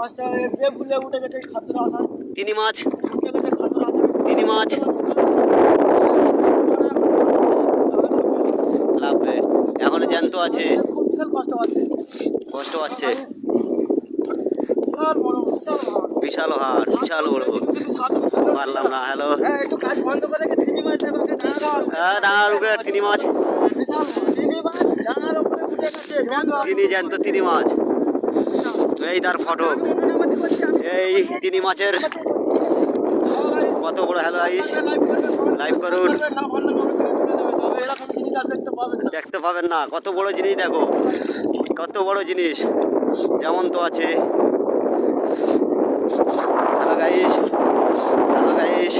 মাছটা এ ফুলে উঠে গেছে খাদ্যর আশায়। তিনি মাছ, উঠে গেছে খাদ্যর আশায়। তিনি মাছ লাভবে, এখনো জ্যান্ত আছে, খুব বিশাল কষ্ট পাচ্ছে। কষ্ট পাচ্ছে। বিশাল বড়, বিশাল বড়। বিশাল হাট, বিশাল বড়, পারলাম না। হ্যালো, হ্যাঁ, একটু কাজ বন্ধ করে রেখে তিনি মাছ দেখো, ডাঙার উপরে তিনি মাছ, বিশাল তিনি মাছ ডাঙার উপরে উঠে গেছে। তিনি জ্যান্ত তিনি মাছ। এই তার ফটো, এই তিনি মাছের কত বড়। হ্যালো আইস, লাইভ করুন, দেখতে পাবেন না। কত বড় জিনিস দেখো, কত বড় জিনিস, যেমন তো আছে। Hello guys, hello guys.